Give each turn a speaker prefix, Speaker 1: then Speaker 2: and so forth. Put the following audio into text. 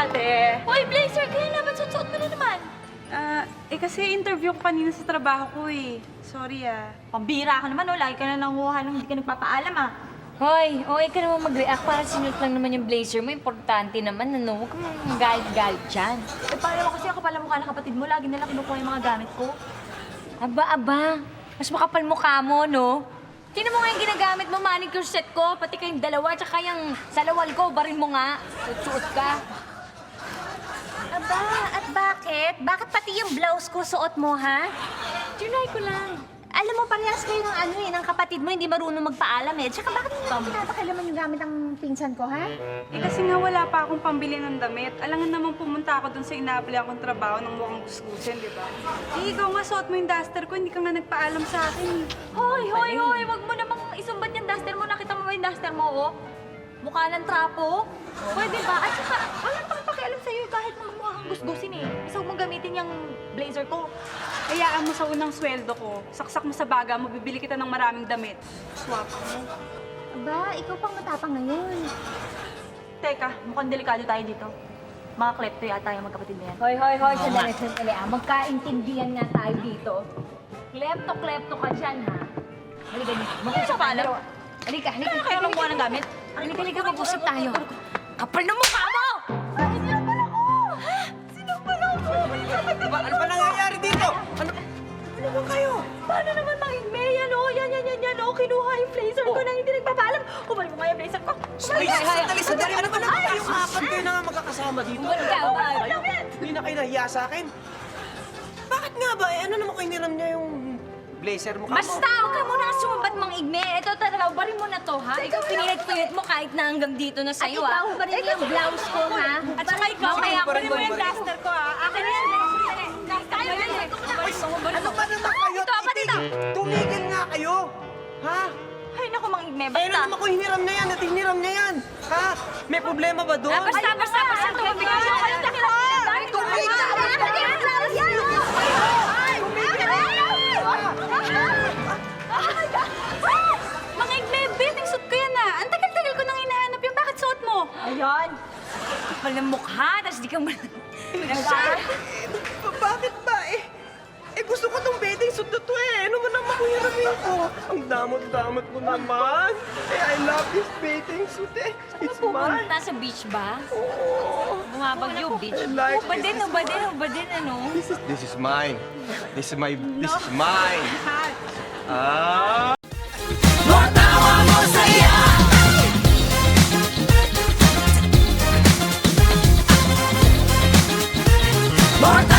Speaker 1: ate.
Speaker 2: Hoy, Blazer, kaya naman suot mo na naman.
Speaker 1: Kasi interview ko kanina sa trabaho ko eh. Sorry
Speaker 2: Pambira ka naman, lagi ka na nanguha nang hindi ka nagpapaalam Hoy, okay ka naman mag-react para sinult lang naman yung blazer mo. Importante naman, Huwag kang galit-galit dyan. Paano kasi ako pala mukha ng kapatid mo, lagi nila kinukuha yung mga gamit ko. Aba, mas makapal mukha mo, no? Tingnan mo nga yung ginagamit mo, manicure set ko, pati kayong dalawa, tsaka yung salawal ko, barin mo nga. Suot ka.
Speaker 3: Aba, at bakit? Bakit pati yung blouse ko suot mo, ha?
Speaker 2: Tunay ko lang.
Speaker 3: Alam mo, parehas kayo ng kapatid mo, hindi marunong magpaalam eh. Tsaka bakit hindi pinapakilaman yung gamit ng pinsan ko, ha?
Speaker 1: Kasi nga wala pa akong pambili ng damit. Alangan naman pumunta ako dun sa ina-apply akong trabaho ng mukhang gusgusin, di ba? Ikaw nga suot mo yung duster ko, hindi ka nga nagpaalam sa akin eh.
Speaker 2: Hoy, wag mo namang isumbat yung duster mo. Nakita mo ba yung duster mo, oh? Mukha ng trapo. Pwede ba? At saka, wala pang pakialam sa'yo kahit na mukha kang gusgusin eh. Basta huwag mong gamitin yung blazer ko.
Speaker 1: Hayaan mo sa unang sweldo ko, saksak mo sa baga mo, bibili kita ng maraming damit. Swap mo.
Speaker 3: Aba, ikaw pang matapang ngayon.
Speaker 2: Teka, mukhang delikado tayo dito. Mga klepto yata yung magkapatid na yan.
Speaker 3: Hoy, sandali. Magkaintindihan nga tayo dito. Klepto ka dyan, ha? Halika dito.
Speaker 2: Mag-usap pa alam.
Speaker 3: Halika.
Speaker 2: Kaya lang mukha ng gamit.
Speaker 3: Halika, mag-usap tayo. Kapal ng mukha mo!
Speaker 4: Ano ba nangyayari dito? Ano ba kayo?
Speaker 2: Paano naman magigme? Yan o. Kinuha yung blazer ko na hindi nagpapaalam. Kumain mo nga yung blazer ko.
Speaker 4: Sandali. Ano ba naman kayong apat kayo na nga magkakasama dito? Hindi na kayo nahiya sa akin? Bakit nga ba? Ano naman kayo niram niya yung blazer mo?
Speaker 2: Basta, huwag ka muna sumambat mang igme. Ito talaga, barin mo na to, ha? Ikaw pinilit mo kahit na hanggang dito na sa'yo, ha?
Speaker 3: Ikaw ba rin yung blouse ko, ha?
Speaker 2: At saka ikaw, kaya barin mo yung duster ko, ha? Akin na yan.
Speaker 4: Ano ba naman kayo? Tumigil nga kayo! Ha?
Speaker 2: Ay, naku, mang igme,
Speaker 4: Ayun na
Speaker 2: basta.
Speaker 4: naman ko hiniram na yan at hiniram niya yan! Ha? May problema ba doon?
Speaker 2: Basta, tumabig ka siya.
Speaker 4: Tumigil ka!
Speaker 2: Mga igme, bathing suit ko yan, ha? Ang tagal-tagal ko nang hinahanap yung bakit suot mo? Ayan. Kapal ng mukha, tapos di ka
Speaker 4: Bakit ba eh? Gusto ko tong bathing suit na to eh. Ano mo naman kung hiramin ko? Ang damot-damot mo naman. I love this bathing suit eh. It's mine.
Speaker 2: pupunta sa beach ba? Bumabagyo, beach.
Speaker 4: I like
Speaker 2: Ubadin, ano?
Speaker 4: This is mine. This is mine. Ah!
Speaker 5: More